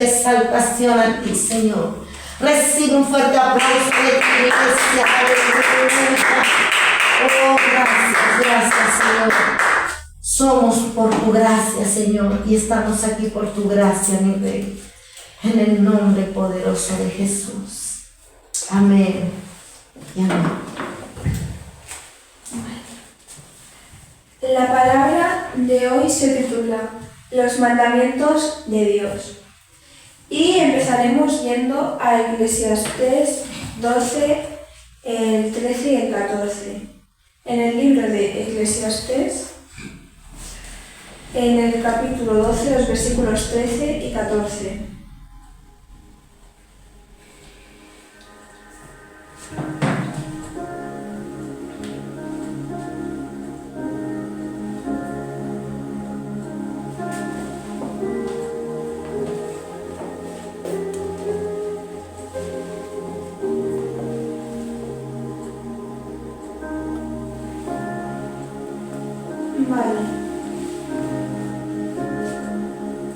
Exaltación a ti, Señor. Recibe un fuerte aplauso de tu iglesia. Aleluya. Oh, gracias, Señor. Somos por tu gracia, Señor, y estamos aquí por tu gracia, mi Rey. En el nombre poderoso de Jesús. Amén y amén. La palabra de hoy se titula Los mandamientos de Dios. Y empezaremos yendo a Eclesiastés 12, el 13 y el 14. En el libro de Eclesiastés, en el capítulo 12, los versículos 13 y 14.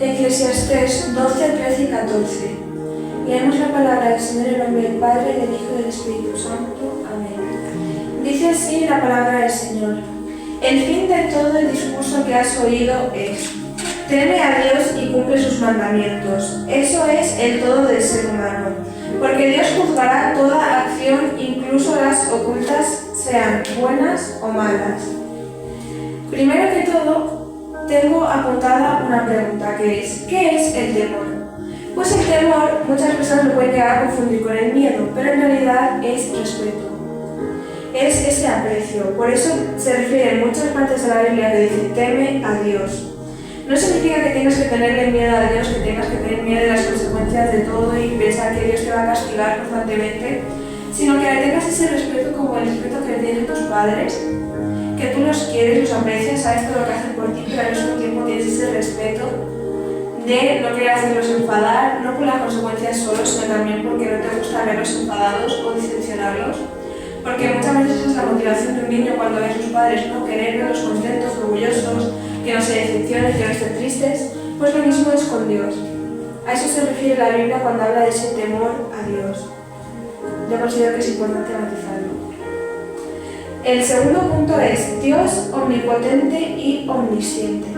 Eclesiastés 12, 13 y 14. Leemos la palabra del Señor en nombre del Padre, del Hijo y del Espíritu Santo. Amén. Dice así la palabra del Señor. El fin de todo el discurso que has oído es: teme a Dios y cumple sus mandamientos. Eso es el todo del ser humano. Porque Dios juzgará toda acción, incluso las ocultas, sean buenas o malas. Primero que todo, tengo apuntada una pregunta, que es: ¿qué es el temor? Pues el temor muchas personas lo pueden llegar a confundir con el miedo, pero en realidad es respeto. Es ese aprecio. Por eso se refiere en muchas partes de la Biblia que dice: teme a Dios. No significa que tengas que tenerle miedo a Dios, que tengas que tener miedo de las consecuencias de todo y pensar que Dios te va a castigar constantemente, sino que tengas ese respeto como el respeto que le tienes a tus padres, que tú los quieres, los aprecias, sabes todo lo que hacen por ti, pero al mismo tiempo tienes ese respeto de no querer hacerlos enfadar, no por las consecuencias solo, sino también porque no te gusta verlos enfadados o decepcionarlos. Porque muchas veces esa es la motivación de un niño cuando ve a sus padres, no querer verlos contentos, orgullosos, que no se decepcionen, que no estén tristes. Pues lo mismo es con Dios. A eso se refiere la Biblia cuando habla de ese temor a Dios. Yo considero que es importante matizarlo. El segundo punto es Dios omnipotente y omnisciente.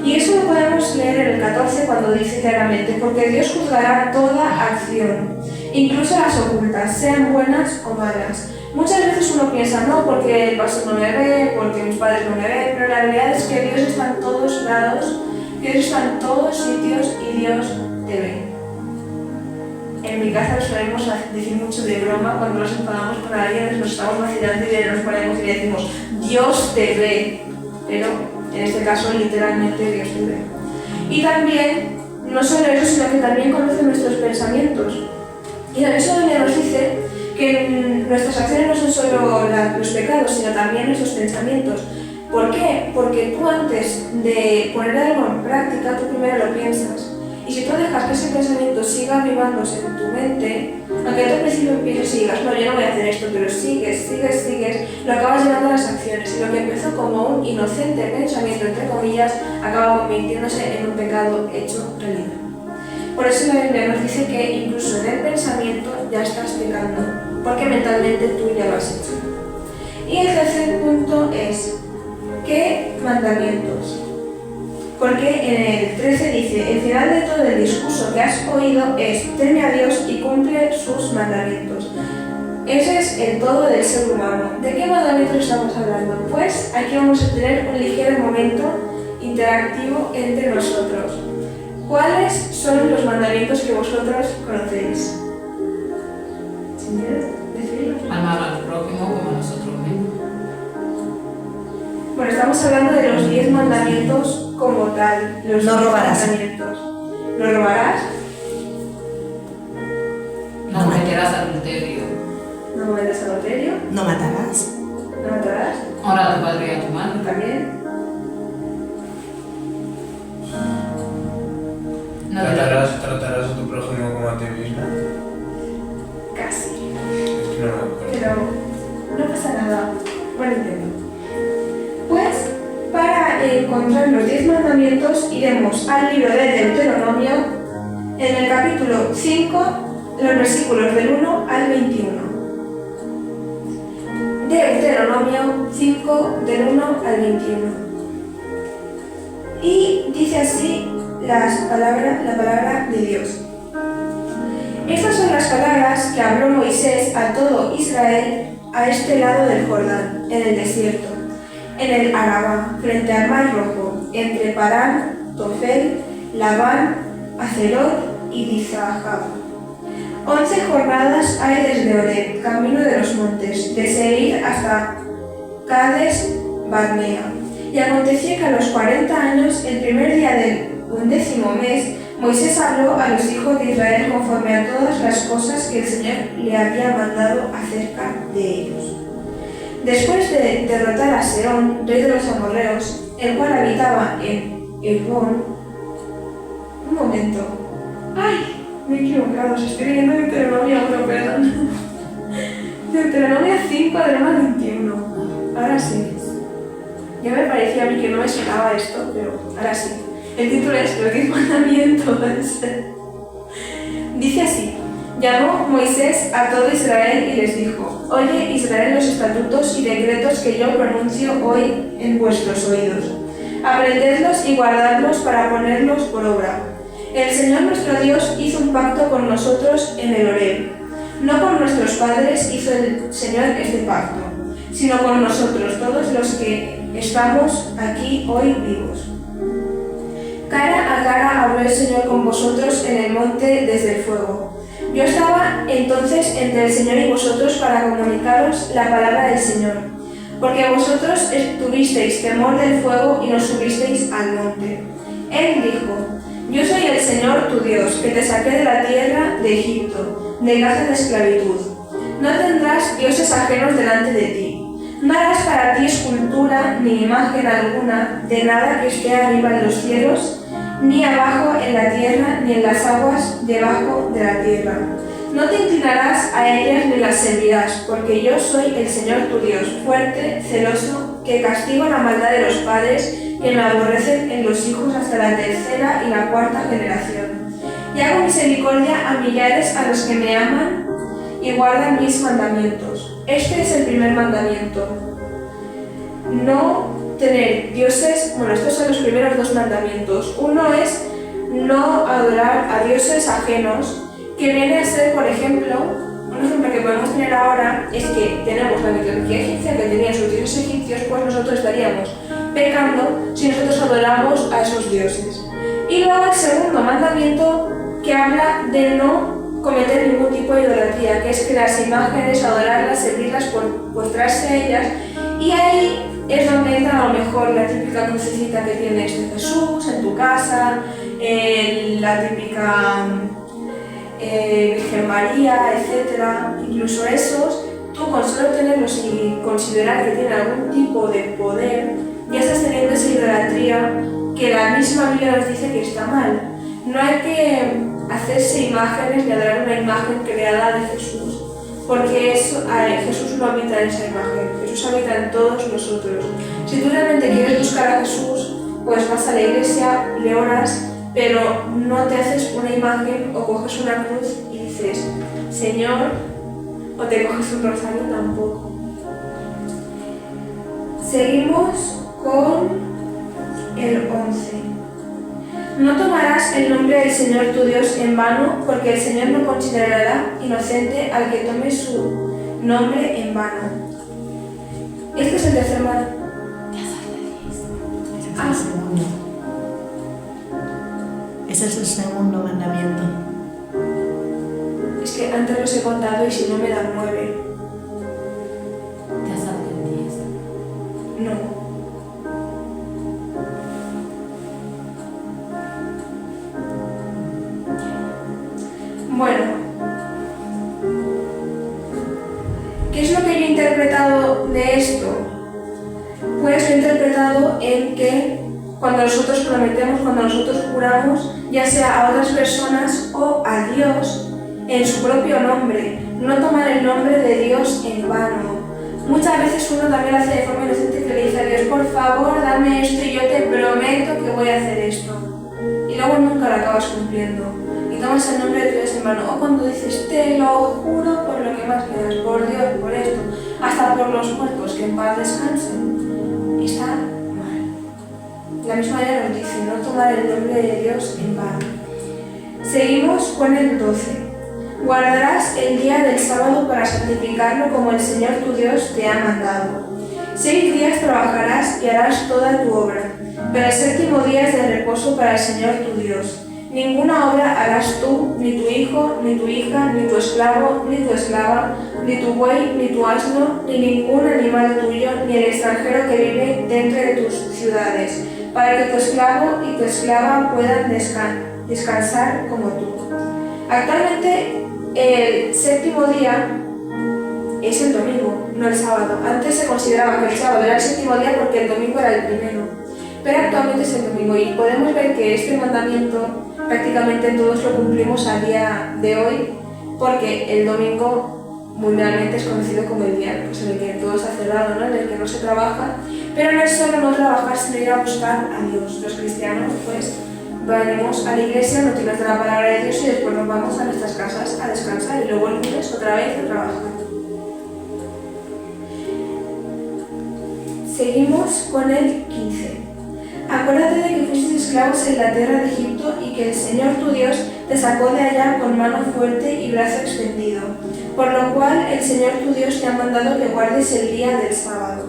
Y eso lo podemos leer en el 14 cuando dice claramente: porque Dios juzgará toda acción, incluso las ocultas, sean buenas o malas. Muchas veces uno piensa: no, porque el pastor no me ve, porque mis padres no me ven, pero la realidad es que Dios está en todos lados, Dios está en todos sitios y Dios te ve. En mi casa solemos decir mucho de broma cuando nos enfadamos con alguien, nos estamos vacilando y nos ponemos y le decimos: Dios te ve. Pero en este caso literalmente Dios te ve. Y también, no solo eso, sino que también conoce nuestros pensamientos. Y en eso nos dice que nuestras acciones no son solo los pecados, sino también nuestros pensamientos. ¿Por qué? Porque tú antes de poner algo en práctica, tú primero lo piensas. Y si tú dejas que ese pensamiento siga avivándose en tu mente, aunque tú al principio empieces y digas: no, yo no voy a hacer esto, pero sigues, lo acabas llevando a las acciones. Y lo que empezó como un inocente pensamiento, entre comillas, acaba convirtiéndose en un pecado hecho realidad. Por eso la Biblia nos dice que incluso en el pensamiento ya estás pecando, porque mentalmente tú ya lo has hecho. Y el tercer punto es: ¿qué mandamientos? Porque en el 13 dice: el final de todo el discurso que has oído es: teme a Dios y cumple sus mandamientos. Ese es el todo del ser humano. ¿De qué mandamientos estamos hablando? Pues aquí vamos a tener un ligero momento interactivo entre nosotros. ¿Cuáles son los mandamientos que vosotros conocéis? ¿Señor? ¿Decirlo? Amar al prójimo como a nosotros mismos. Bueno, estamos hablando de los 10 mandamientos como tal. Los No 10 robarás. Mandamientos. ¿No robarás? No cometerás adulterio. ¿No cometerás adulterio? No matarás. ¿No matarás? Honra a tu padre y a tu madre. ¿También? No ¿Tratarás a tu prójimo como a ti mismo? Casi. Es que no me acuerdo. Pero no pasa nada. Buen intento. Pues, para encontrar los 10 mandamientos, iremos al libro de Deuteronomio, en el capítulo 5, los versículos del 1 al 21. Deuteronomio 5, del 1 al 21. Y dice así la palabra de Dios. Estas son las palabras que habló Moisés a todo Israel a este lado del Jordán, en el desierto, en el Arabá, frente al Mar Rojo, entre Parán, Tofel, Labán, Acerot y Dizahab. 11 jornadas hay desde Oreb, camino de los montes, de Seir hasta Cades Barnea. Y aconteció que a los 40 años, el primer día del 11º mes, Moisés habló a los hijos de Israel conforme a todas las cosas que el Señor le había mandado acerca de ellos. Después de derrotar a Sehón, rey de los amorreos, el cual habitaba en Hebrón. Un momento. ¡Ay! Me he equivocado, os estoy leyendo Deuteronomio 1, perdón. Deuteronomio 5, del 1 al 21. Ahora sí. Ya me parecía a mí que no me sonaba esto, pero ahora sí. El título es Los 10 mandamientos. Dice así: Llamó Moisés a todo Israel y les dijo: Oye Israel los estatutos y decretos que yo pronuncio hoy en vuestros oídos. Aprendedlos y guardadlos para ponerlos por obra. El Señor nuestro Dios hizo un pacto con nosotros en el Oreb. No con nuestros padres hizo el Señor este pacto, sino con nosotros, todos los que estamos aquí hoy vivos. Cara a cara habló el Señor con vosotros en el monte desde el fuego. Yo estaba entonces entre el Señor y vosotros para comunicaros la palabra del Señor, porque vosotros tuvisteis temor del fuego y no subisteis al monte. Él dijo: Yo soy el Señor tu Dios, que te saqué de la tierra de Egipto, de casa de esclavitud. No tendrás dioses ajenos delante de ti. No harás para ti escultura ni imagen alguna de nada que esté arriba en los cielos, ni abajo en la tierra, ni en las aguas debajo de la tierra. No te inclinarás a ellas ni las servirás, porque yo soy el Señor tu Dios, fuerte, celoso, que castigo la maldad de los padres, que me aborrecen en los hijos hasta la tercera y la cuarta generación. Y hago misericordia a millares a los que me aman y guardan mis mandamientos. Este es el primer mandamiento. No tener dioses. Bueno, estos son los primeros dos mandamientos. Uno es no adorar a dioses ajenos, que viene a ser, por ejemplo, un ejemplo que podemos tener ahora es que tenemos la mitología egipcia, que tenían sus dioses egipcios, pues nosotros estaríamos pecando si nosotros adoramos a esos dioses. Y luego el segundo mandamiento, que habla de no cometer ningún tipo de idolatría, que es crear imágenes, adorarlas, servirlas, postrarse a ellas. Y ahí es donde entra a lo mejor la típica crucecita que tienes de Jesús en tu casa, la típica Virgen María, etc. Incluso esos, tú con solo tenerlos y considerar que tienen algún tipo de poder, ya estás teniendo esa idolatría que la misma Biblia nos dice que está mal. No hay que hacerse imágenes ni adorar una imagen creada de Jesús, porque Jesús no habita en esa imagen, Jesús habita en todos nosotros. Si tú realmente quieres buscar a Jesús, pues vas a la iglesia, le oras, pero no te haces una imagen o coges una cruz y dices, Señor, o te coges un rosario tampoco. Seguimos con el 11. No tomarás el nombre del Señor tu Dios en vano, porque el Señor no considerará inocente al que tome su nombre en vano. Este es el tercer mandamiento. Ese es el segundo mandamiento. Es que antes los he contado y si no me dan 9. Ya sabes 10. No. Bueno, ¿qué es lo que yo he interpretado de esto? Pues lo he interpretado en que cuando nosotros prometemos, cuando nosotros juramos, ya sea a otras personas o a Dios en su propio nombre, no tomar el nombre de Dios en vano. Muchas veces uno también lo hace de forma inocente, que le dice a Dios, por favor, dame esto y yo te prometo que voy a hacer esto. Y luego nunca lo acabas cumpliendo. Y tomas el nombre de tu Dios en vano, o cuando dices te lo juro por lo que más quieras, por Dios, por esto, hasta por los muertos, que en paz descansen, está mal. De la misma manera nos dice no tomar el nombre de Dios en vano. Seguimos con el 12. Guardarás el día del sábado para santificarlo como el Señor tu Dios te ha mandado. 6 días trabajarás y harás toda tu obra, pero el séptimo día es de reposo para el Señor tu Dios. Ninguna obra harás tú, ni tu hijo, ni tu hija, ni tu esclavo, ni tu esclava, ni tu buey, ni tu asno, ni ningún animal tuyo, ni el extranjero que vive dentro de tus ciudades, para que tu esclavo y tu esclava puedan descansar como tú. Actualmente, el séptimo día es el domingo, no el sábado. Antes se consideraba que el sábado era el séptimo día porque el domingo era el primero, pero actualmente es el domingo y podemos ver que este mandamiento prácticamente todos lo cumplimos a día de hoy porque el domingo mundialmente es conocido como el día pues, en el que todo está cerrado, ¿no? En el que no se trabaja, pero no es solo no trabajar sino ir a buscar a Dios. Los cristianos pues venimos a la iglesia, noticias de la palabra de Dios y después nos vamos a nuestras casas a descansar y luego el lunes otra vez a trabajar. Seguimos con el 15. Acuérdate de que fuiste esclavos en la tierra de Egipto y que el Señor tu Dios te sacó de allá con mano fuerte y brazo extendido, por lo cual el Señor tu Dios te ha mandado que guardes el día del sábado.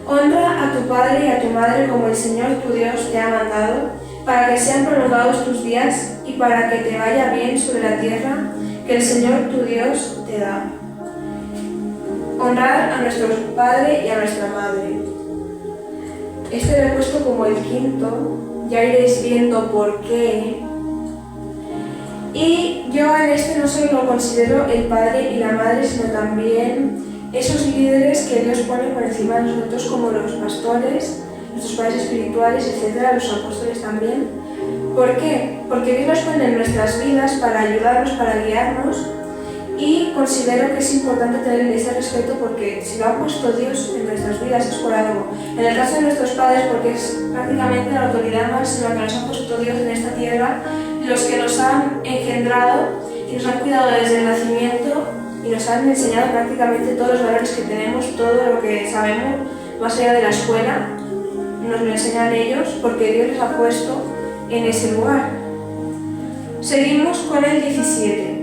Honra a tu padre y a tu madre como el Señor tu Dios te ha mandado, para que sean prolongados tus días y para que te vaya bien sobre la tierra que el Señor tu Dios te da. Honrar a nuestro padre y a nuestra madre. Este lo he puesto como el quinto, ya iréis viendo por qué. Y yo en este no solo considero el padre y la madre, sino también esos líderes que Dios pone por encima de nosotros, como los pastores, nuestros padres espirituales, etc., los apóstoles también. ¿Por qué? Porque Dios los pone en nuestras vidas para ayudarnos, para guiarnos, y considero que es importante tener ese respeto porque si lo ha puesto Dios en nuestras vidas es por algo. En el caso de nuestros padres, porque es prácticamente la autoridad máxima que nos ha puesto Dios en esta tierra, los que nos han engendrado y nos han cuidado desde el nacimiento y nos han enseñado prácticamente todos los valores que tenemos, todo lo que sabemos, más allá de la escuela, nos lo enseñan ellos porque Dios les ha puesto en ese lugar. Seguimos con el 17.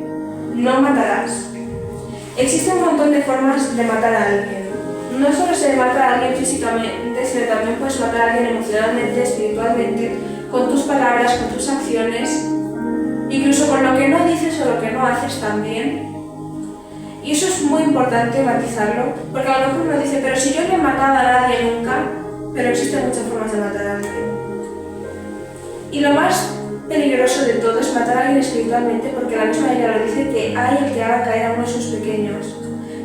No matarás. Existe un montón de formas de matar a alguien. No solo se mata a alguien físicamente, sino también puedes matar a alguien emocionalmente, espiritualmente, con tus palabras, con tus acciones, incluso con lo que no dices o lo que no haces también. Y eso es muy importante matizarlo, porque a lo mejor uno dice, pero si yo no he matado a nadie nunca, pero existen muchas formas de matar a alguien. Y lo más peligroso de todo es matar a alguien espiritualmente, porque la misma Biblia lo dice que hay el que haga caer a uno de sus pequeños.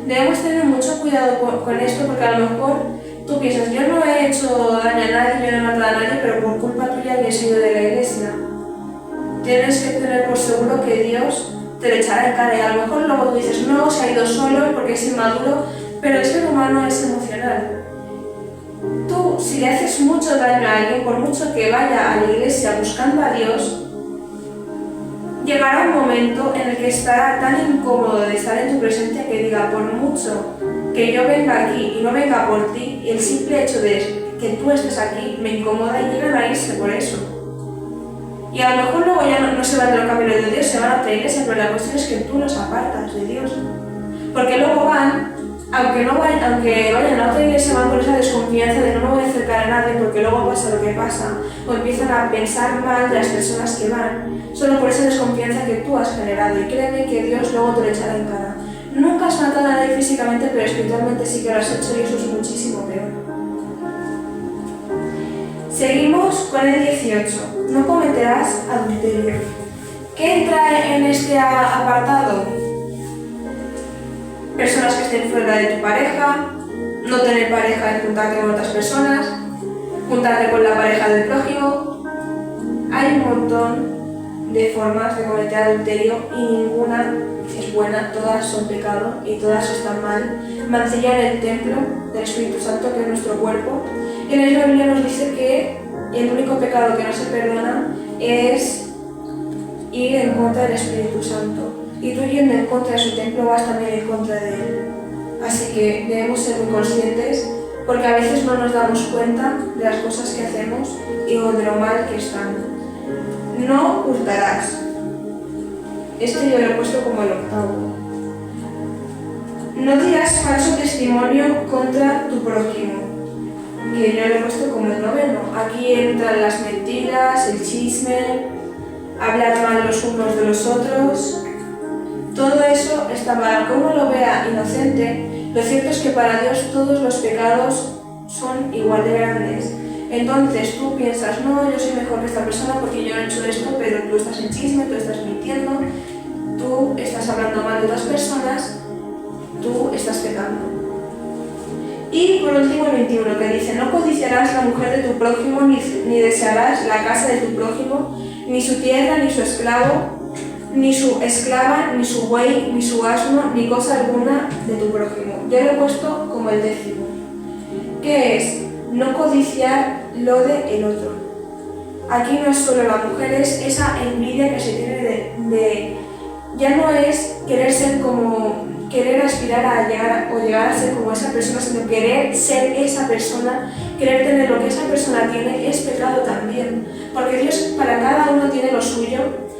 Debemos tener mucho cuidado con esto, porque a lo mejor tú piensas, yo no he hecho daño a nadie, yo no he matado a nadie, pero por culpa tuya alguien se ha ido de la iglesia. Tienes que tener por seguro que Dios te lo echará en cara, y a lo mejor luego tú dices, no, se ha ido solo porque es inmaduro, pero el ser humano es emocional. Tú, si le haces mucho daño a alguien, por mucho que vaya a la iglesia buscando a Dios, llegará un momento en el que estará tan incómodo de estar en tu presencia que diga, por mucho que yo venga aquí y no venga por ti, y el simple hecho de que tú estés aquí me incomoda y llegan a irse por eso. Y a lo mejor luego ya no se van de los caminos de Dios, se van a otra iglesia, pero la cuestión es que tú los apartas de Dios. Porque luego van, aunque vayan a otra iglesia, van con esa desconfianza de no me voy a acercar a nadie porque luego pasa lo que pasa, o empiezan a pensar mal de las personas que van, solo por esa desconfianza que tú has generado. Y créeme que Dios luego te lo echará en cara. Nunca has matado a nadie físicamente, pero espiritualmente sí que lo has hecho, y eso es muchísimo peor. Seguimos con el 18. No cometerás adulterio. ¿Qué entra en este apartado? Personas que estén fuera de tu pareja, no tener pareja y juntarte con otras personas, juntarte con la pareja del prójimo. Hay un montón de formas de cometer adulterio y ninguna es buena, todas son pecado y todas están mal. Mancillar el templo del Espíritu Santo, que es nuestro cuerpo. Y en la Biblia nos dice que el único pecado que no se perdona es ir en contra del Espíritu Santo. Y tú yendo en contra de su templo vas también en contra de él. Así que debemos ser muy conscientes porque a veces no nos damos cuenta de las cosas que hacemos o de lo mal que están. No hurtarás. Este yo lo he puesto como el octavo. No dirás falso testimonio contra tu prójimo, que yo lo he puesto como el noveno. Aquí entran las mentiras, el chisme, hablar mal los unos de los otros. Todo eso está mal. Aunque uno lo vea inocente, lo cierto es que para Dios todos los pecados son igual de grandes. Entonces tú piensas, no, yo soy mejor que esta persona porque yo he hecho esto, pero tú estás en chisme, tú estás mintiendo, tú estás hablando mal de otras personas, tú estás pecando. Y por último el 21 que dice, no codiciarás la mujer de tu prójimo, ni desearás la casa de tu prójimo, ni su tierra, ni su esclavo, ni su esclava, ni su buey, ni su asno, ni cosa alguna de tu prójimo. Yo lo he puesto como el 10º, que es no codiciar lo de el otro. Aquí no es solo la mujer, es esa envidia que se tiene ya no es querer ser como, querer aspirar a llegar a ser como esa persona, sino querer ser esa persona, querer tener lo que esa persona tiene, es pecado también. Porque Dios para cada uno tiene lo suyo,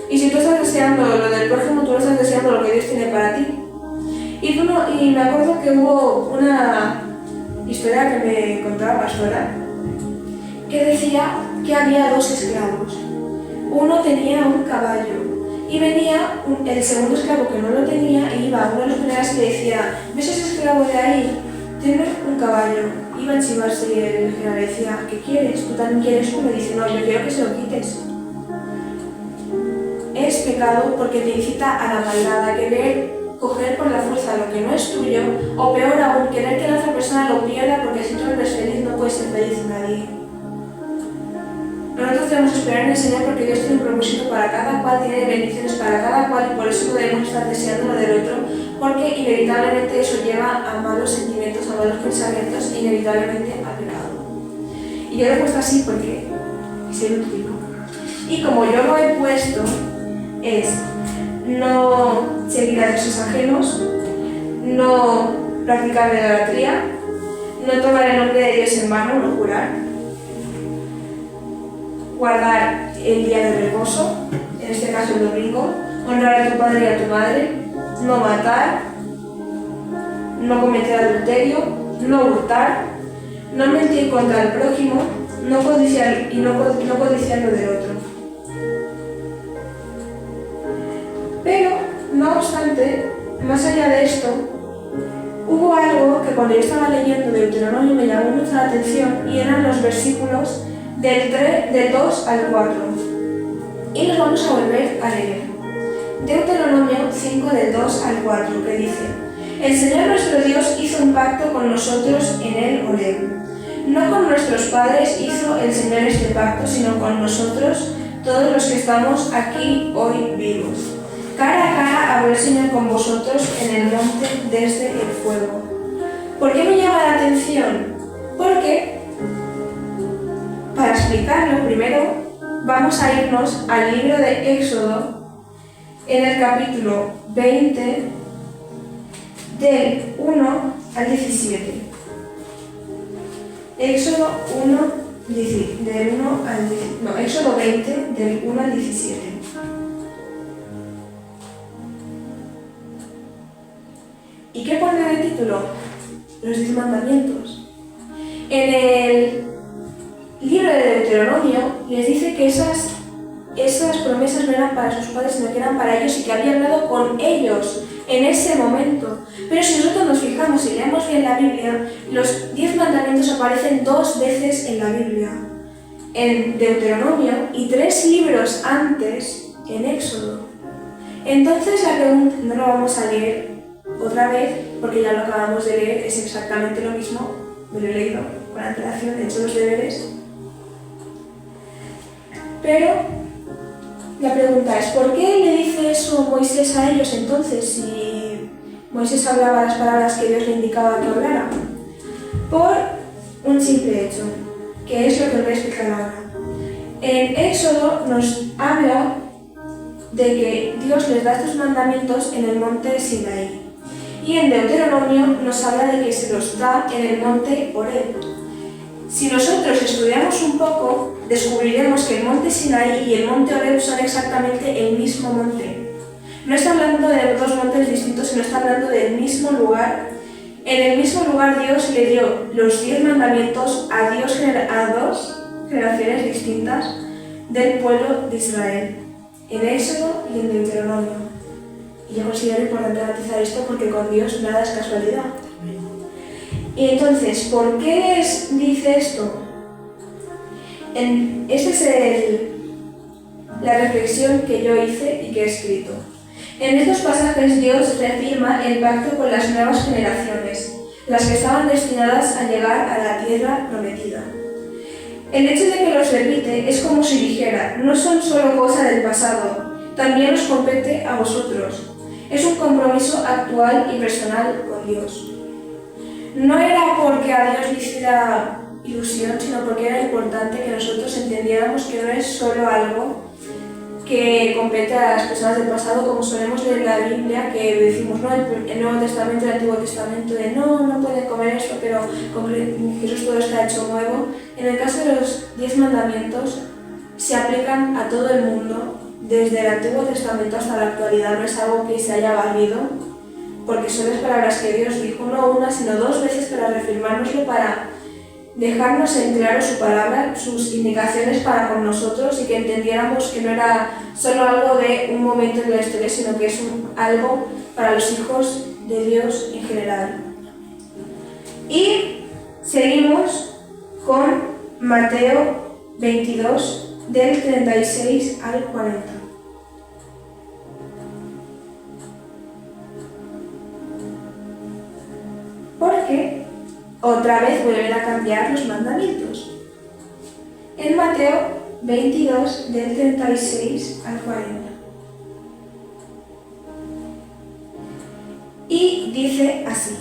y si tú estás deseando lo del prójimo, tú no estás deseando lo que Dios tiene para ti. Y me acuerdo que hubo una historia que me contaba Pastora, que decía que había 2 esclavos. Uno tenía un caballo y venía el segundo esclavo que no lo tenía y iba a uno de los generales que decía, ¿ves ese esclavo de ahí? Tiene un caballo. Iba a chivarse y el general decía, ¿qué quieres? ¿Tú también quieres uno? Y dice, no, yo quiero que se lo quites. Es pecado porque te incita a la maldad, a querer coger por la fuerza lo que no es tuyo, o peor aún, querer que la otra persona lo pierda porque si tú no eres feliz no puedes ser feliz nadie. Nosotros debemos esperar en el Señor porque Dios tiene un propósito para cada cual, tiene bendiciones para cada cual y por eso no debemos estar deseando lo del otro, porque inevitablemente eso lleva a malos sentimientos, a malos pensamientos, inevitablemente a pecado. Y yo lo he puesto así porque es el último. Y como yo lo he puesto, es no seguir a dioses ajenos, no practicar la idolatría, no tomar el nombre de Dios en vano, no jurar, guardar el día de reposo, en este caso el domingo, honrar a tu padre y a tu madre, no matar, no cometer adulterio, no hurtar, no mentir contra el prójimo, no codiciar y no codiciar lo del otro. Pero, no obstante, más allá de esto, hubo algo que cuando yo estaba leyendo Deuteronomio me llamó mucho la atención y eran los versículos del 2 al 4. Y nos vamos a volver a leer. Deuteronomio 5 del 2 al 4, que dice: El Señor nuestro Dios hizo un pacto con nosotros en el Horeb. No con nuestros padres hizo el Señor este pacto, sino con nosotros, todos los que estamos aquí hoy vivos. Cara a cara habló el Señor con vosotros en el monte desde el fuego. ¿Por qué me llama la atención? Porque, para explicarlo, primero vamos a irnos al libro de Éxodo, en el capítulo 20, del 1 al 17. Éxodo 20, del 1 al 17. ¿Y qué pone en el título? Los 10 mandamientos. En el libro de Deuteronomio les dice que esas promesas no eran para sus padres, sino que eran para ellos y que había hablado con ellos en ese momento. Pero si nosotros nos fijamos y leemos bien la Biblia, los 10 mandamientos aparecen 2 veces en la Biblia. En Deuteronomio y 3 libros antes en Éxodo. Entonces la pregunta, no lo vamos a leer otra vez, porque ya lo acabamos de leer, es exactamente lo mismo, me lo he leído con antelación, he hecho los deberes. Pero la pregunta es, ¿por qué le dice eso Moisés a ellos entonces, si Moisés hablaba las palabras que Dios le indicaba que hablara? Por un simple hecho, que es lo que os voy a explicar ahora. En Éxodo nos habla de que Dios les da estos mandamientos en el monte Sinaí. Y en Deuteronomio nos habla de que se los da en el monte Horeb. Si nosotros estudiamos un poco, descubriremos que el monte Sinaí y el monte Horeb son exactamente el mismo monte. No está hablando de dos montes distintos, sino está hablando del mismo lugar. En el mismo lugar Dios le dio los 10 mandamientos a dos generaciones distintas del pueblo de Israel, en Éxodo y en Deuteronomio. Y yo considero importante matizar esto porque con Dios nada es casualidad. Y entonces, ¿por qué dice esto? Esta es la reflexión que yo hice y que he escrito. En estos pasajes Dios reafirma el pacto con las nuevas generaciones, las que estaban destinadas a llegar a la tierra prometida. El hecho de que los repite es como si dijera, no son solo cosas del pasado, también os compete a vosotros. Es un compromiso actual y personal con Dios. No era porque a Dios le hiciera ilusión, sino porque era importante que nosotros entendiéramos que no es solo algo que compete a las personas del pasado, como solemos leer en la Biblia, que decimos, ¿no? El Nuevo Testamento y el Antiguo Testamento, de no pueden comer esto, pero con Jesús todo está hecho nuevo. En el caso de los 10 mandamientos, se aplican a todo el mundo, desde el Antiguo Testamento hasta la actualidad. No es algo que se haya barrido, porque son las palabras que Dios dijo no una, sino 2 veces para reafirmárnoslo, para dejarnos en claro su palabra, sus indicaciones para con nosotros y que entendiéramos que no era solo algo de un momento en la historia, sino que es algo para los hijos de Dios en general. Y seguimos con Mateo 22, del 36 al 40. Porque otra vez vuelven a cambiar los mandamientos. En Mateo 22, del 36 al 40. Y dice así: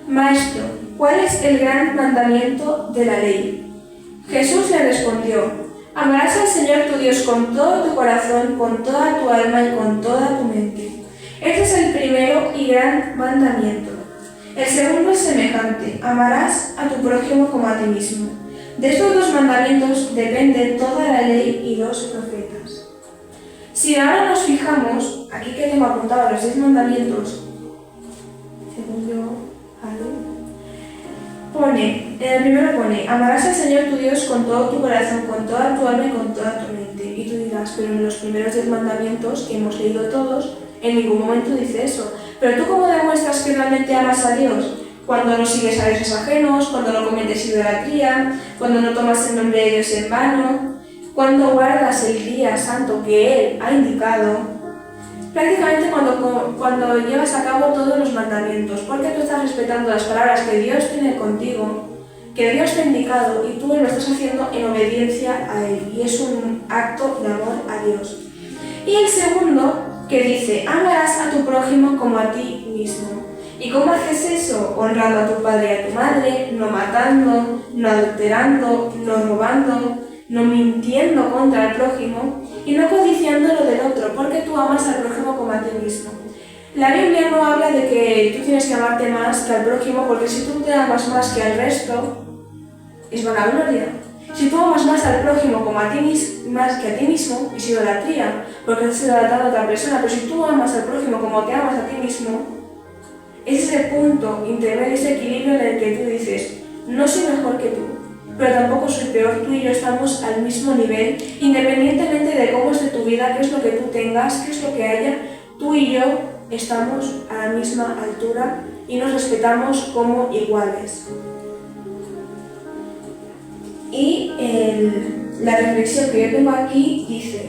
Maestro, ¿cuál es el gran mandamiento de la ley? Jesús le respondió: amarás al Señor tu Dios con todo tu corazón, con toda tu alma y con toda tu mente. Este es el primero y gran mandamiento. El segundo es semejante: amarás a tu prójimo como a ti mismo. De estos 2 mandamientos dependen toda la ley y los profetas. Si ahora nos fijamos, aquí que tengo apuntado los 10 mandamientos, según yo, en el primero pone: amarás al Señor tu Dios con todo tu corazón, con toda tu alma y con toda tu mente. Y tú dirás, pero en los primeros 10 mandamientos que hemos leído todos, en ningún momento dice eso. Pero tú, ¿cómo demuestras que realmente amas a Dios? Cuando no sigues a dioses ajenos, cuando no cometes idolatría, cuando no tomas el nombre de Dios en vano, cuando guardas el día santo que Él ha indicado. Prácticamente cuando llevas a cabo todos los mandamientos, porque tú estás respetando las palabras que Dios tiene contigo, que Dios te ha indicado, y tú lo estás haciendo en obediencia a Él, y es un acto de amor a Dios. Y el segundo, que dice: amarás a tu prójimo como a ti mismo. ¿Y cómo haces eso? Honrando a tu padre y a tu madre, no matando, no adulterando, no robando, no mintiendo contra el prójimo y no codiciando lo del otro, porque tú amas al prójimo como a ti mismo. La Biblia no habla de que tú tienes que amarte más que al prójimo, porque si tú te amas más que al resto, es vanagloria. Si tú amas más al prójimo como a ti más que a ti mismo, es idolatría, porque estás idolatrando a otra persona. Pero si tú amas al prójimo como te amas a ti mismo, es ese punto intermedio, ese equilibrio en el que tú dices: no soy mejor que tú, pero tampoco soy peor. Tú y yo estamos al mismo nivel, independientemente de cómo esté tu vida, qué es lo que tú tengas, qué es lo que haya. Tú y yo estamos a la misma altura y nos respetamos como iguales. Y la reflexión que yo tengo aquí dice: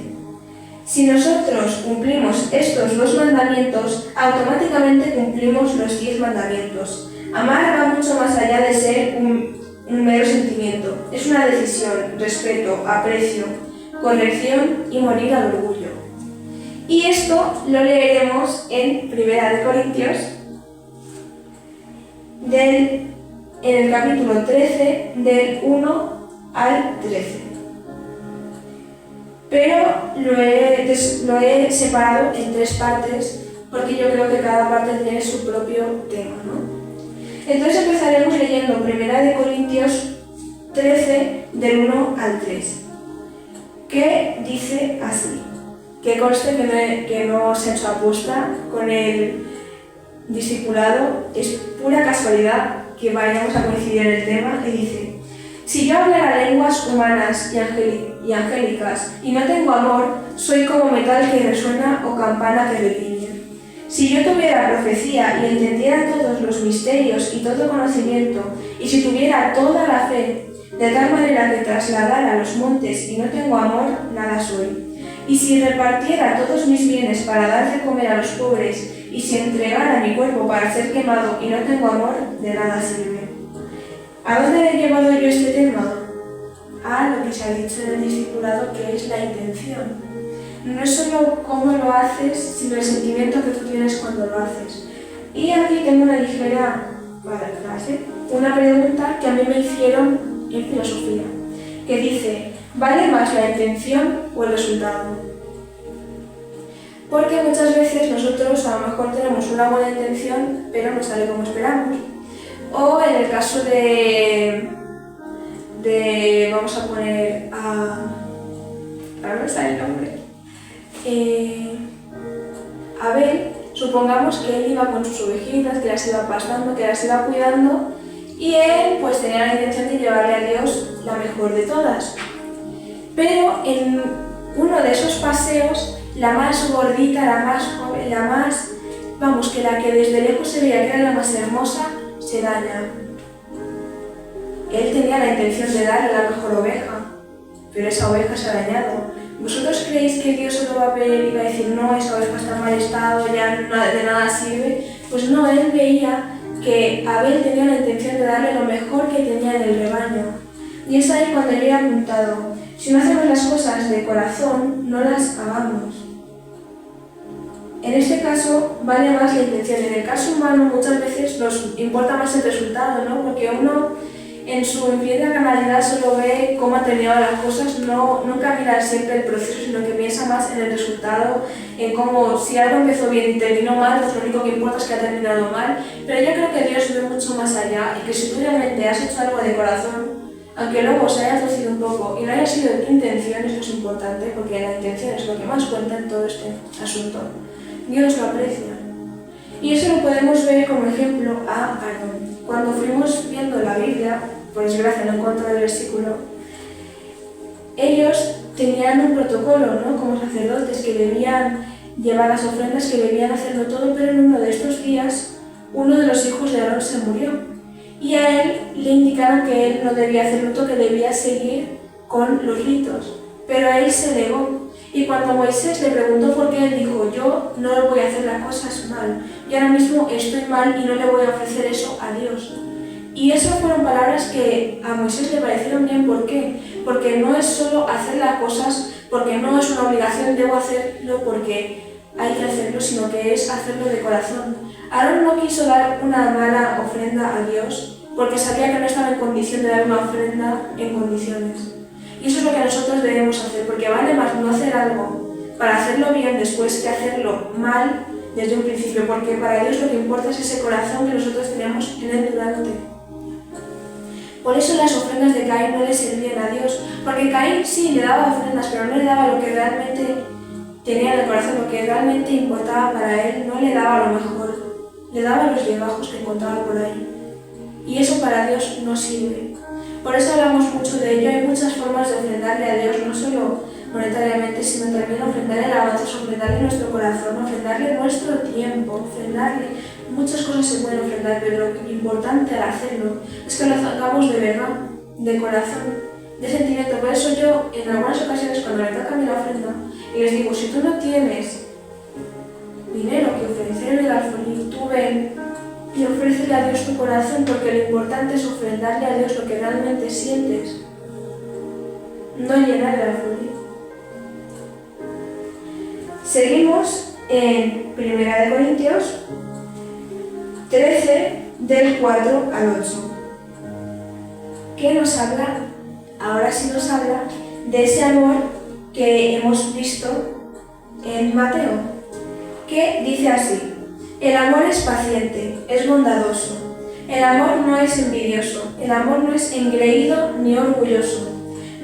si nosotros cumplimos estos 2 mandamientos, automáticamente cumplimos los 10 mandamientos. Amar va mucho más allá de ser un mero sentimiento. Es una decisión, respeto, aprecio, corrección y morir al orgullo. Y esto lo leeremos en 1 Corintios, en el capítulo 13, del 1 al 13. pero lo he separado en 3 partes porque yo creo que cada parte tiene su propio tema, ¿no? Entonces empezaremos leyendo 1 Corintios 13, del 1 al 3, que dice así, que conste que no se ha hecho aposta con el discipulado, es pura casualidad que vayamos a coincidir en el tema, y dice: si yo hablara lenguas humanas y angélicas y no tengo amor, soy como metal que resuena o campana que retiñe. Si yo tuviera profecía y entendiera todos los misterios y todo conocimiento, y si tuviera toda la fe, de tal manera que trasladara los montes y no tengo amor, nada soy. Y si repartiera todos mis bienes para dar de comer a los pobres, y si entregara mi cuerpo para ser quemado y no tengo amor, de nada sirve. ¿A dónde he llevado yo este tema? A lo que se ha dicho en el discipulado, que es la intención. No es solo cómo lo haces, sino el sentimiento que tú tienes cuando lo haces. Y aquí tengo una ligera frase, una pregunta que a mí me hicieron en filosofía, que dice: ¿vale más la intención o el resultado? Porque muchas veces nosotros a lo mejor tenemos una buena intención, pero no sale como esperamos. O en el caso de vamos a poner ahora no sale el nombre, Abel, supongamos que él iba con sus ovejitas, que las iba pastando, que las iba cuidando, y él pues tenía la intención de llevarle a Dios la mejor de todas. Pero en uno de esos paseos, la más gordita, la más joven, la que desde lejos se veía que era la más hermosa, se daña. Él tenía la intención de darle la mejor oveja, pero esa oveja se ha dañado. ¿Vosotros creéis que Dios solo va a ver y va a decir: no, esa oveja está en mal estado, ya de nada sirve? Pues no, él veía que Abel tenía la intención de darle lo mejor que tenía en el rebaño. Y es ahí cuando yo he apuntado: si no hacemos las cosas de corazón, no las hagamos. En este caso vale más la intención. En el caso humano muchas veces nos importa más el resultado, ¿no? Porque uno en su infinita canalidad solo ve cómo ha terminado las cosas, nunca mira siempre el proceso, sino que piensa más en el resultado, en cómo si algo empezó bien y terminó mal, pues lo único que importa es que ha terminado mal. Pero yo creo que Dios ve mucho más allá, y que si tú realmente has hecho algo de corazón, aunque luego se haya torcido un poco y no haya sido tu intención, eso es importante, porque la intención es lo que más cuenta en todo este asunto. Dios lo aprecia. Y eso lo podemos ver como ejemplo a Aarón. Cuando fuimos viendo la Biblia, por desgracia no encuentro el versículo, ellos tenían un protocolo, ¿no? Como sacerdotes que debían llevar las ofrendas, que debían hacerlo todo, pero en uno de estos días uno de los hijos de Aarón se murió. Y a él le indicaron que él no debía hacer luto, que debía seguir con los ritos. Pero él se negó. Y cuando Moisés le preguntó por qué, él dijo: yo no voy a hacer las cosas mal. Yo ahora mismo estoy mal y no le voy a ofrecer eso a Dios. Y esas fueron palabras que a Moisés le parecieron bien. ¿Por qué? Porque no es solo hacer las cosas, porque no es una obligación, debo hacerlo porque hay que hacerlo, sino que es hacerlo de corazón. Aarón no quiso dar una mala ofrenda a Dios porque sabía que no estaba en condición de dar una ofrenda en condiciones. Y eso es lo que nosotros debemos hacer, porque vale más no hacer algo para hacerlo bien después que hacerlo mal desde un principio, porque para Dios lo que importa es ese corazón que nosotros tenemos en él delante. Por eso las ofrendas de Caín no le servían a Dios, porque Caín sí le daba ofrendas, pero no le daba lo que realmente tenía en el corazón, lo que realmente importaba para él, no le daba lo mejor, le daba los legajos que encontraba por ahí. Y eso para Dios no sirve. Por eso hablamos mucho de ello. Hay muchas formas de ofrendarle a Dios, no solo monetariamente, sino también ofrendarle alabanzas, ofrendarle nuestro corazón, ofrendarle nuestro tiempo, ofrendarle. Muchas cosas se pueden ofrendar, pero lo importante al hacerlo es que lo hagamos de verdad, de corazón, de sentimiento. Por eso yo, en algunas ocasiones, cuando me toca a mí la ofrenda, y les digo: si tú no tienes dinero que ofrecer en el alfolí, tú ven y ofrécele a Dios tu corazón, porque lo importante es ofrendarle a Dios lo que realmente sientes, no llenar el alfolí. Seguimos en 1 Corintios 13, del 4 al 8, que nos habla, ahora sí nos habla, de ese amor que hemos visto en Mateo, que dice así: el amor es paciente, es bondadoso, el amor no es envidioso, el amor no es engreído ni orgulloso,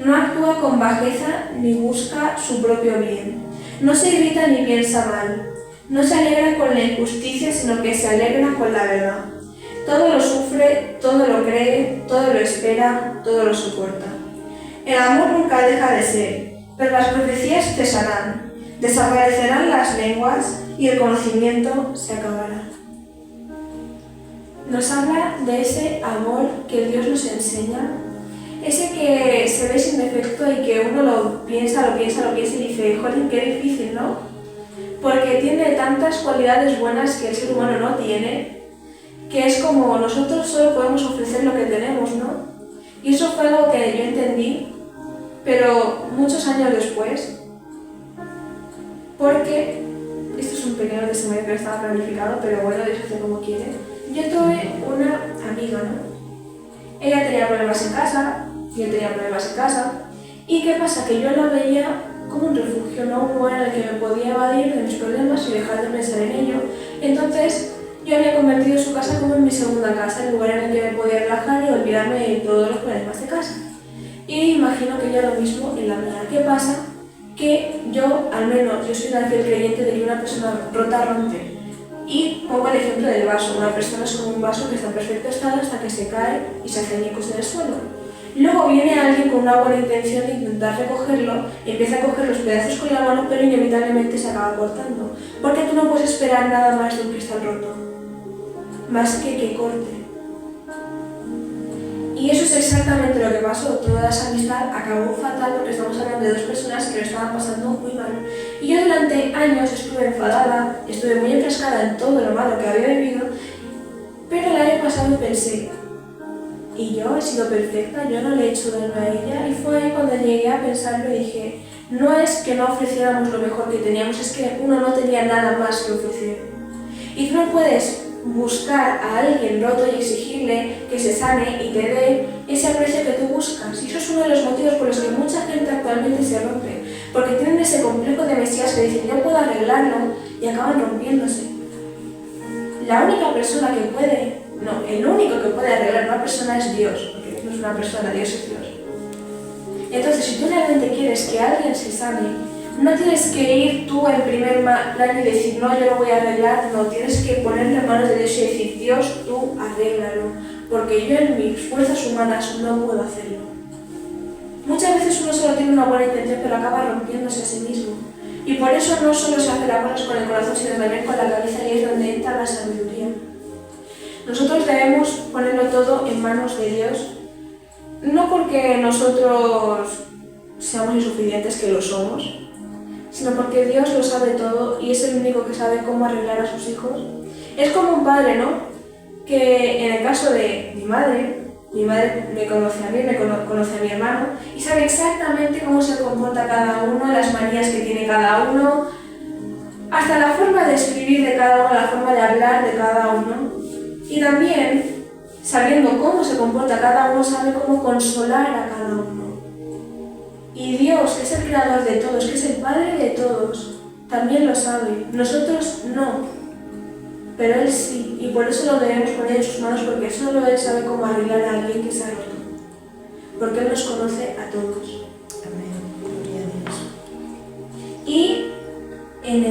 no actúa con bajeza ni busca su propio bien, no se irrita ni piensa mal, no se alegra con la injusticia, sino que se alegra con la verdad. Todo lo sufre, todo lo cree, todo lo espera, todo lo soporta. El amor nunca deja de ser, pero las profecías cesarán, desaparecerán las lenguas y el conocimiento se acabará. Nos habla de ese amor que Dios nos enseña, ese que se ve sin defecto y que uno lo piensa y dice, jolín, qué difícil, ¿no? Porque tiene tantas cualidades buenas que el ser humano no tiene, que es como nosotros solo podemos ofrecer lo que tenemos, ¿no? Y eso fue algo que yo entendí, pero muchos años después, porque esto es un pequeño testimonio que no estaba planificado, pero bueno, Dios hace como quiere. Yo tuve una amiga, ¿no? Ella tenía problemas en casa, yo tenía problemas en casa, y ¿qué pasa? Que yo la veía como un refugio, ¿no? Un lugar en el que me podía evadir de mis problemas y dejar de pensar en ello. Entonces, yo había convertido su casa como en mi segunda casa, el lugar en el que me podía relajar y olvidarme de todos los problemas de casa. Y imagino que yo lo mismo en la mía. ¿Qué pasa? Que yo, al menos, yo soy una fiel creyente de que una persona rota rompe. Y pongo el ejemplo del vaso. Una persona es como un vaso que está en perfecto estado hasta que se cae y se hace añicos en el suelo. Luego viene alguien con una buena intención de intentar recogerlo y empieza a coger los pedazos con la mano, pero inevitablemente se acaba cortando. Porque tú no puedes esperar nada más de un cristal roto, más que corte. Y eso es exactamente lo que pasó. Toda esa amistad acabó fatal porque estamos hablando de dos personas que lo estaban pasando muy mal. Y yo durante años estuve enfadada, estuve muy enfrascada en todo lo malo que había vivido, pero el año pasado pensé, y yo he sido perfecta, yo no le he hecho daño a ella, y fue ahí cuando llegué a pensarlo y dije, no es que no ofreciéramos lo mejor que teníamos, es que uno no tenía nada más que ofrecer. Y tú no puedes buscar a alguien roto y exigirle que se sane y te dé ese aprecio que tú buscas. Y eso es uno de los motivos por los que mucha gente actualmente se rompe, porque tienen ese complejo de Mesías que dicen, yo puedo arreglarlo, y acaban rompiéndose. La única persona que puede, no, el único que puede arreglar a una persona es Dios, porque Dios no es una persona, Dios es Dios. Entonces, si tú realmente quieres que alguien se sane, no tienes que ir tú en primer plano y decir, no, yo lo voy a arreglar, no, tienes que ponerle en manos de Dios y decir, Dios, tú arréglalo, porque yo en mis fuerzas humanas no puedo hacerlo. Muchas veces uno solo tiene una buena intención, pero acaba rompiéndose a sí mismo. Y por eso no solo se hace las cosas con el corazón, sino también con la cabeza, y es donde entra la sabiduría. Nosotros debemos ponerlo todo en manos de Dios, no porque nosotros seamos insuficientes, que lo somos, sino porque Dios lo sabe todo y es el único que sabe cómo arreglar a sus hijos. Es como un padre, ¿no? Que en el caso de mi madre me conoce a mí, conoce a mi hermano y sabe exactamente cómo se comporta cada uno, las manías que tiene cada uno, hasta la forma de escribir de cada uno, la forma de hablar de cada uno. Y también, sabiendo cómo se comporta cada uno, sabe cómo consolar a cada uno. Y Dios, que es el creador de todos, que es el Padre de todos, también lo sabe. Nosotros no, pero Él sí, y por eso lo debemos poner en sus manos, porque solo Él sabe cómo arreglar a alguien que se ha roto, porque Él nos conoce a todos. Amén. Gloria a Dios. Y en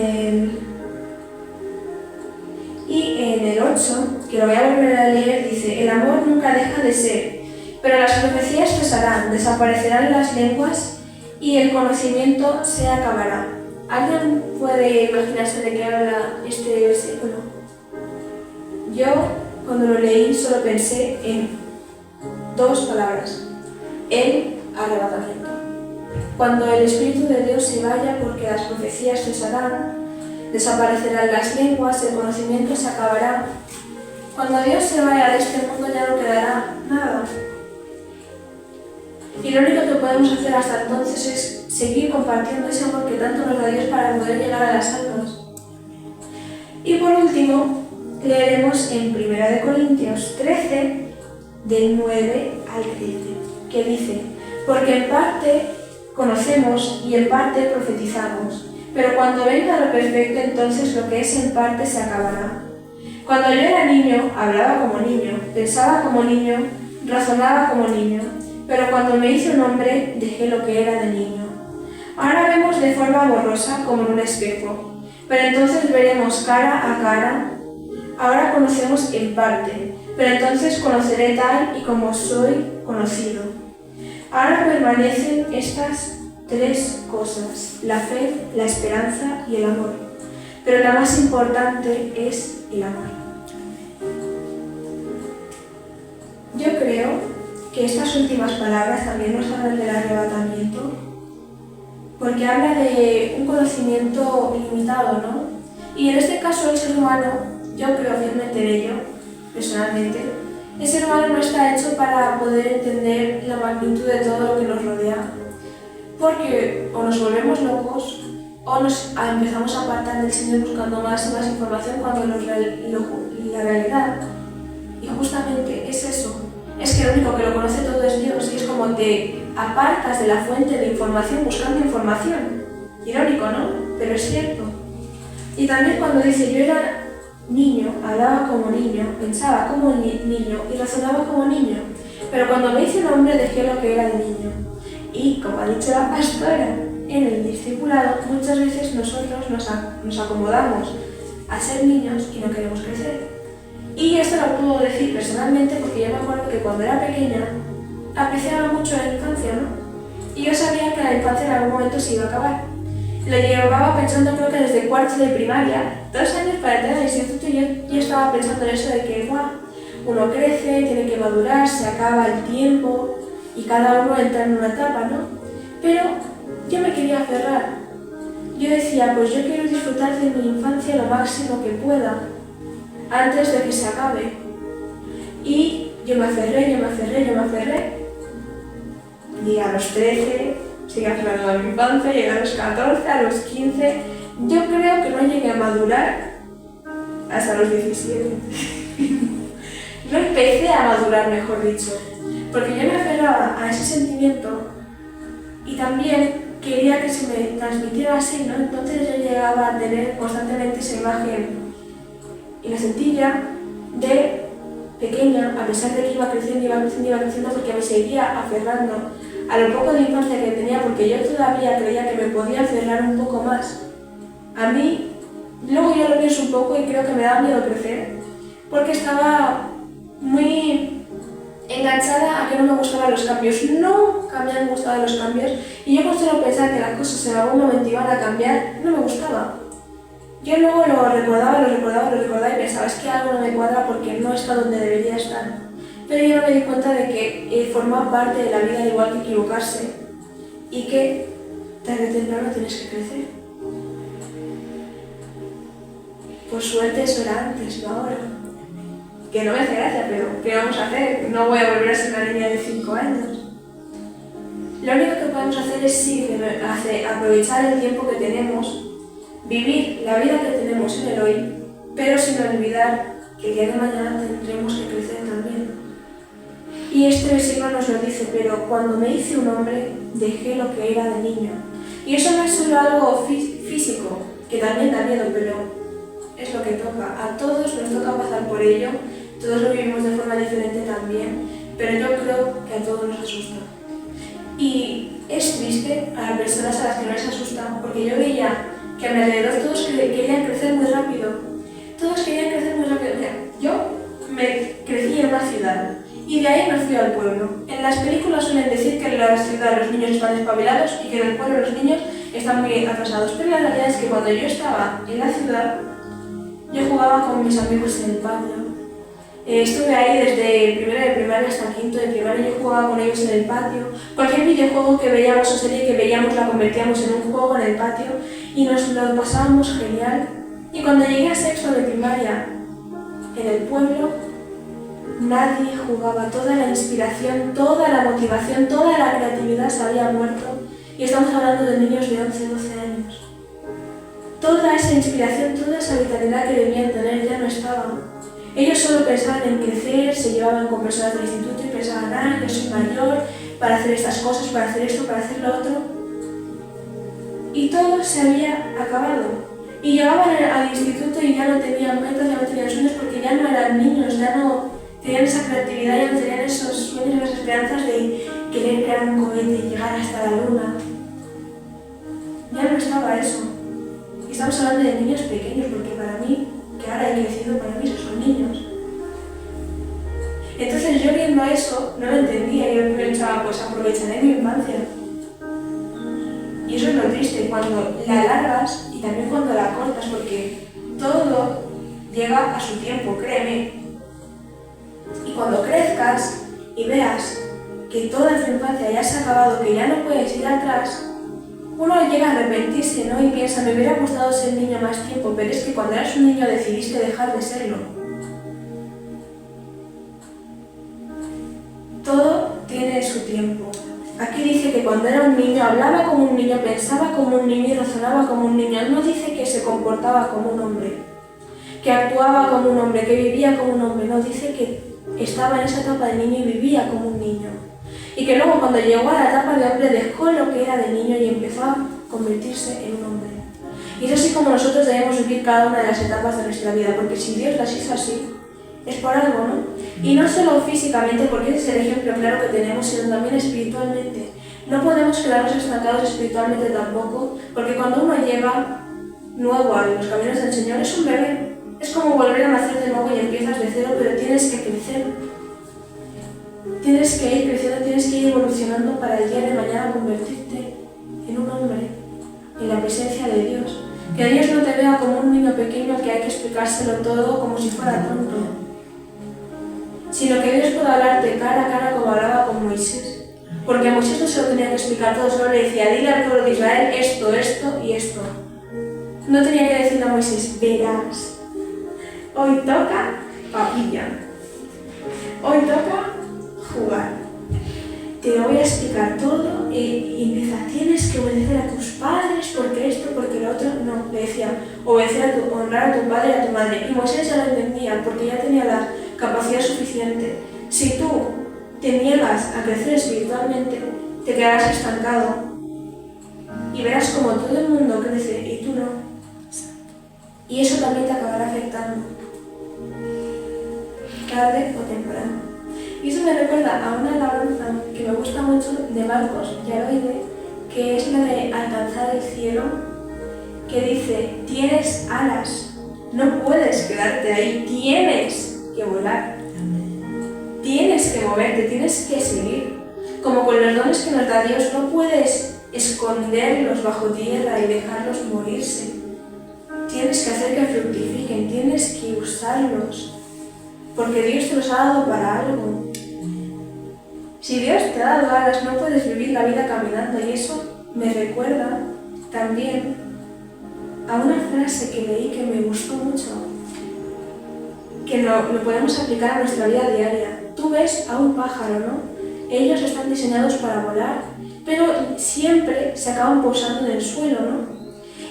el 8, que lo voy a volver a leer, dice, el amor nunca deja de ser, pero las profecías cesarán, desaparecerán las lenguas y el conocimiento se acabará. ¿Alguien puede imaginarse de qué habla este versículo? Yo, cuando lo leí, solo pensé en dos palabras: el arrebatamiento. Cuando el Espíritu de Dios se vaya, porque las profecías cesarán, desaparecerán las lenguas, el conocimiento se acabará. Cuando Dios se vaya de este mundo ya no quedará nada. Y lo único que podemos hacer hasta entonces es seguir compartiendo ese amor que tanto nos da Dios para poder llegar a las almas. Y por último, leeremos en 1 Corintios 13, del 9 al 13, que dice, porque en parte conocemos y en parte profetizamos. Pero cuando venga lo perfecto, entonces lo que es en parte se acabará. Cuando yo era niño, hablaba como niño, pensaba como niño, razonaba como niño. Pero cuando me hice un hombre, dejé lo que era de niño. Ahora vemos de forma borrosa como en un espejo, pero entonces veremos cara a cara. Ahora conocemos en parte, pero entonces conoceré tal y como soy conocido. Ahora permanecen estas tres cosas: la fe, la esperanza y el amor. Pero la más importante es el amor. Yo creo que estas últimas palabras también nos hablan del arrebatamiento, porque habla de un conocimiento limitado, ¿no? Y en este caso el ser humano, yo creo fielmente en ello, personalmente, el ser humano no está hecho para poder entender la magnitud de todo lo que nos rodea, porque o nos volvemos locos o nos empezamos a apartar del Señor buscando más y más información cuando la realidad, y justamente es eso, es que el único que lo conoce todo es Dios, y es como te apartas de la fuente de información buscando información. Irónico, ¿no? Pero es cierto. Y también cuando dice yo era niño, hablaba como niño, pensaba como niño y razonaba como niño, pero cuando me hice un hombre dejé lo que era de niño. Y como ha dicho la pastora, en el discipulado muchas veces nosotros nos acomodamos a ser niños y no queremos crecer. Y esto lo puedo decir personalmente porque yo me acuerdo que cuando era pequeña apreciaba mucho la infancia, ¿no? Y yo sabía que la infancia en algún momento se iba a acabar. Lo llevaba pensando, creo que desde cuarto de primaria, 2 años para entrar al instituto, y yo estaba pensando en eso de que uno crece, tiene que madurar, se acaba el tiempo y cada uno entra en una etapa, ¿no? Pero yo me quería aferrar. Yo decía, pues yo quiero disfrutar de mi infancia lo máximo que pueda antes de que se acabe. Y yo me aferré. Llegué a los 13, seguí aferrando a mi infancia, llegué a los 14, a los 15. Yo creo que no llegué a madurar hasta los 17. No empecé a madurar, mejor dicho, porque yo me aferraba a ese sentimiento y también quería que se me transmitiera así, ¿no? Entonces yo llegaba a tener constantemente esa imagen inocentilla de pequeña, a pesar de que iba creciendo, porque me seguía aferrando a lo poco de infancia que tenía, porque yo todavía creía que me podía aferrar un poco más a mí. Luego yo lo pienso un poco y creo que me daba miedo crecer, porque estaba muy enganchada a que no me gustaban los cambios. Nunca me han gustado los cambios, y yo por solo pensar que las cosas en algún momento iban a cambiar, no me gustaba. Yo luego lo recordaba y pensaba, es que algo no me cuadra porque no está donde debería estar. Pero yo me di cuenta de que formaba parte de la vida, al igual que equivocarse, y que tarde o temprano tienes que crecer. Por suerte eso era antes, no ahora. Que no me hace gracia, pero ¿qué vamos a hacer? No voy a volver a ser una niña de 5 años. Lo único que podemos hacer es aprovechar el tiempo que tenemos, vivir la vida que tenemos en el hoy, pero sin olvidar que el día de mañana tendremos que crecer también. Y este versículo nos lo dice, pero cuando me hice un hombre, dejé lo que era de niño. Y eso no es solo algo físico, que también da miedo, pero es lo que toca. A todos nos toca pasar por ello, todos lo vivimos de forma diferente también, pero yo creo que a todos nos asusta. Y es triste a las personas a las que no les asusta, porque yo veía que a mi alrededor todos querían crecer muy rápido. Todos querían crecer muy rápido. O sea, yo me crecí en una ciudad y de ahí me fui al pueblo. En las películas suelen decir que en la ciudad los niños están espabilados y que en el pueblo los niños están muy atrasados. Pero la realidad es que cuando yo estaba en la ciudad, yo jugaba con mis amigos en el patio. Estuve ahí desde primero de primaria hasta quinto de primaria, yo jugaba con ellos en el patio. Cualquier videojuego que veíamos o serie que veíamos la convertíamos en un juego en el patio y nos lo pasábamos genial. Y cuando llegué a sexto de primaria en el pueblo, nadie jugaba. Toda la inspiración, toda la motivación, toda la creatividad se había muerto. Y estamos hablando de niños de 11, 12 años. Toda esa inspiración, toda esa vitalidad que debían tener ya no estaba. Ellos solo pensaban en crecer, se llevaban con personas del instituto y pensaban, yo soy mayor para hacer estas cosas, para hacer esto, para hacer lo otro. y todo se había acabado. Y llegaban al instituto y ya no tenían metas, ya no tenían sueños porque ya no eran niños, ya no tenían esa creatividad, ya no tenían esos sueños, esas esperanzas de querer crear un cohete y llegar hasta la luna. Ya no estaba eso. Y estamos hablando de niños pequeños porque para mí, que ahora he crecido, para mí esos son niños. Entonces yo viendo eso no lo entendía, yo pensaba, pues aprovecharé mi infancia. Y eso es lo triste, cuando la alargas y también cuando la cortas, porque todo llega a su tiempo, créeme. Y cuando crezcas y veas que toda tu infancia ya se ha acabado, que ya no puedes ir atrás, uno llega a arrepentirse, ¿no? Y piensa, me hubiera gustado ser niño más tiempo, pero es que cuando eras un niño decidiste dejar de serlo. Todo tiene su tiempo. Aquí dice que cuando era un niño hablaba como un niño, pensaba como un niño y razonaba como un niño. No dice que se comportaba como un hombre, que actuaba como un hombre, que vivía como un hombre. No, dice que estaba en esa etapa de niño y vivía como un niño. Y que luego cuando llegó a la etapa de hombre dejó lo que era de niño y empezó a convertirse en un hombre. Y es así como nosotros debemos vivir cada una de las etapas de nuestra vida, porque si Dios las hizo así, es por algo, ¿no? Y no solo físicamente, porque ese es el ejemplo claro que tenemos, sino también espiritualmente. No podemos quedarnos estancados espiritualmente tampoco, porque cuando uno llega nuevo a los caminos del Señor es un bebé. Es como volver a nacer de nuevo y empiezas de cero, pero tienes que crecer. Tienes que ir creciendo, tienes que ir evolucionando para el día de mañana convertirte en un hombre, en la presencia de Dios. Que Dios no te vea como un niño pequeño al que hay que explicárselo todo como si fuera tonto, sino que Dios pueda hablarte cara a cara como hablaba con Moisés. Porque a Moisés no se lo tenía que explicar todo, solo le decía, dile al pueblo de Israel esto, esto y esto. No tenía que decirle a Moisés, verás, hoy toca papilla, hoy toca jugar. Te lo voy a explicar todo y empieza, tienes que obedecer a tus padres porque esto, porque lo otro. No, le decía, honrar a tu padre y a tu madre. Y Moisés ya lo entendía porque ya tenía la capacidad suficiente. Si tú te niegas a crecer espiritualmente, te quedarás estancado y verás como todo el mundo crece y tú no. Y eso también te acabará afectando, tarde o temprano. Y eso me recuerda a una alabanza que me gusta mucho de Marcos Yaroide, que es la de alcanzar el cielo, que dice, tienes alas, no puedes quedarte ahí, tienes que volar, tienes que moverte, tienes que seguir. Como con los dones que nos da Dios, no puedes esconderlos bajo tierra y dejarlos morirse. Tienes que hacer que fructifiquen, tienes que usarlos, porque Dios te los ha dado para algo. Si Dios te ha dado alas, no puedes vivir la vida caminando, y eso me recuerda también a una frase que leí que me gustó mucho, que lo podemos aplicar a nuestra vida diaria. Tú ves a un pájaro, ¿no? Ellos están diseñados para volar, pero siempre se acaban posando en el suelo, ¿no?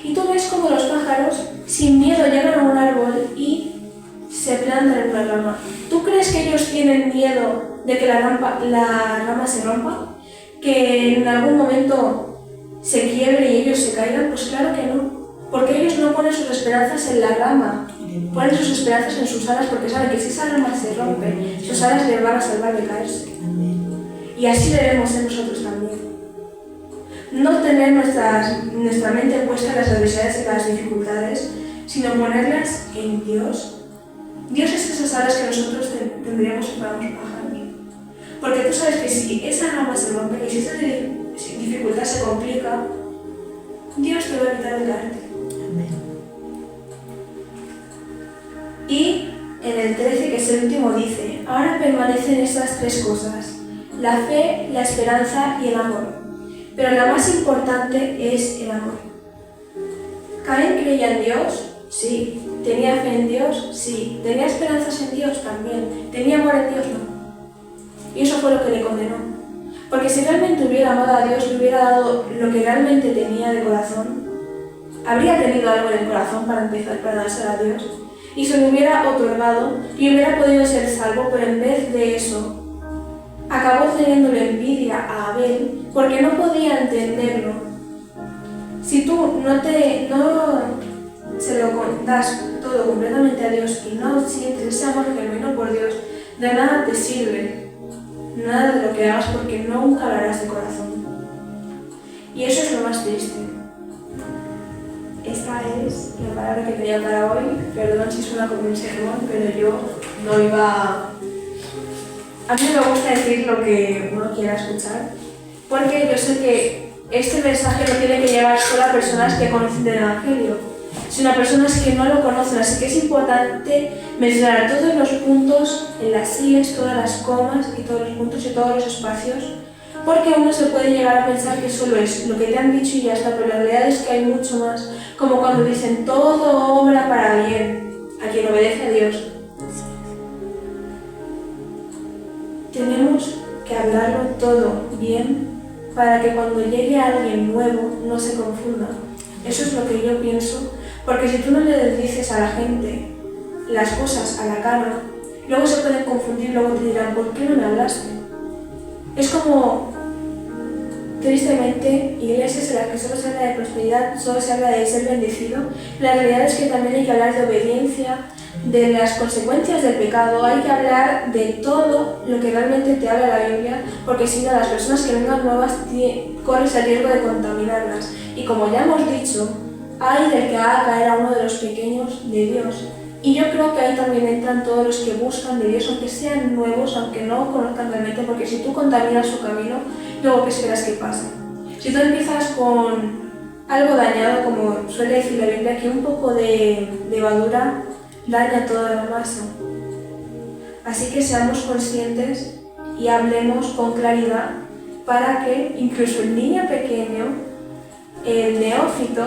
Y tú ves como los pájaros, sin miedo, llegan a un árbol y se plantan en una rama. ¿Tú crees que ellos tienen miedo de que la rama se rompa? ¿Que en algún momento se quiebre y ellos se caigan? Pues claro que no. Porque ellos no ponen sus esperanzas en la rama, ponen sus esperanzas en sus alas, porque saben que si esa rama se rompe, sus alas les van a salvar de caerse. Y así debemos ser nosotros también. No tener nuestra mente puesta en las adversidades y las dificultades, sino ponerlas en Dios. Dios es esas alas que nosotros tendríamos para los pájaros. Porque tú sabes que si esa rama se rompe, que si esa dificultad se complica, Dios te va a evitar de caerte. Y en el 13, que es el último, dice, ahora permanecen estas tres cosas, la fe, la esperanza y el amor. Pero la más importante es el amor. ¿Caín creía en Dios? Sí. ¿Tenía fe en Dios? Sí. ¿Tenía esperanzas en Dios? También. ¿Tenía amor en Dios? No. Y eso fue lo que le condenó. Porque si realmente hubiera amado a Dios, le hubiera dado lo que realmente tenía de corazón, habría tenido algo en el corazón para empezar, para dárselo a Dios, y se lo hubiera otorgado y hubiera podido ser salvo, pero en vez de eso, acabó teniéndole envidia a Abel porque no podía entenderlo. Si tú no se lo das todo completamente a Dios y no sientes ese amor genuino por Dios, de nada te sirve, nada de lo que hagas, porque nunca lo harás de corazón. Y eso es lo más triste. Esta es la palabra que tenía para hoy. Perdón si suena como un sermón, pero yo no iba... A mí me gusta decir lo que uno quiera escuchar, porque yo sé que este mensaje no tiene que llegar solo a personas que conocen del Evangelio, sino a personas que no lo conocen, así que es importante mencionar todos los puntos en las síes, todas las comas y todos los puntos y todos los espacios, porque uno se puede llegar a pensar que solo es lo que te han dicho y ya está, pero la realidad es que hay mucho más, como cuando dicen todo obra para bien a quien obedece a Dios. Tenemos que hablarlo todo bien para que cuando llegue alguien nuevo no se confunda. Eso es lo que yo pienso, porque si tú no le dices a la gente las cosas a la cara, luego se pueden confundir, luego te dirán, ¿por qué no me hablaste? Es como, tristemente, iglesias en las que solo se habla de prosperidad, solo se habla de ser bendecido. La realidad es que también hay que hablar de obediencia, de las consecuencias del pecado, hay que hablar de todo lo que realmente te habla la Biblia, porque si no, las personas que vengan nuevas corres el riesgo de contaminarlas. Y como ya hemos dicho, hay del que haga caer a uno de los pequeños de Dios. Y yo creo que ahí también entran todos los que buscan de Dios, aunque sean nuevos, aunque no conozcan realmente, porque si tú contaminas su camino, luego ¿qué esperas que pase? Si tú empiezas con algo dañado, como suele decir la Biblia, que un poco de levadura daña toda la masa. Así que seamos conscientes y hablemos con claridad para que incluso el niño pequeño, el neófito,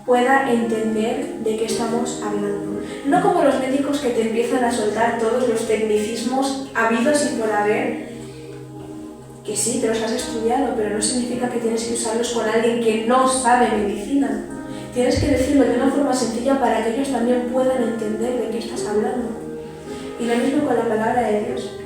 pueda entender de qué estamos hablando. No como los médicos que te empiezan a soltar todos los tecnicismos habidos y por haber, que sí, te los has estudiado, pero no significa que tienes que usarlos con alguien que no sabe medicina. Tienes que decirlo de una forma sencilla para que ellos también puedan entender de qué estás hablando. Y lo mismo con la palabra de Dios.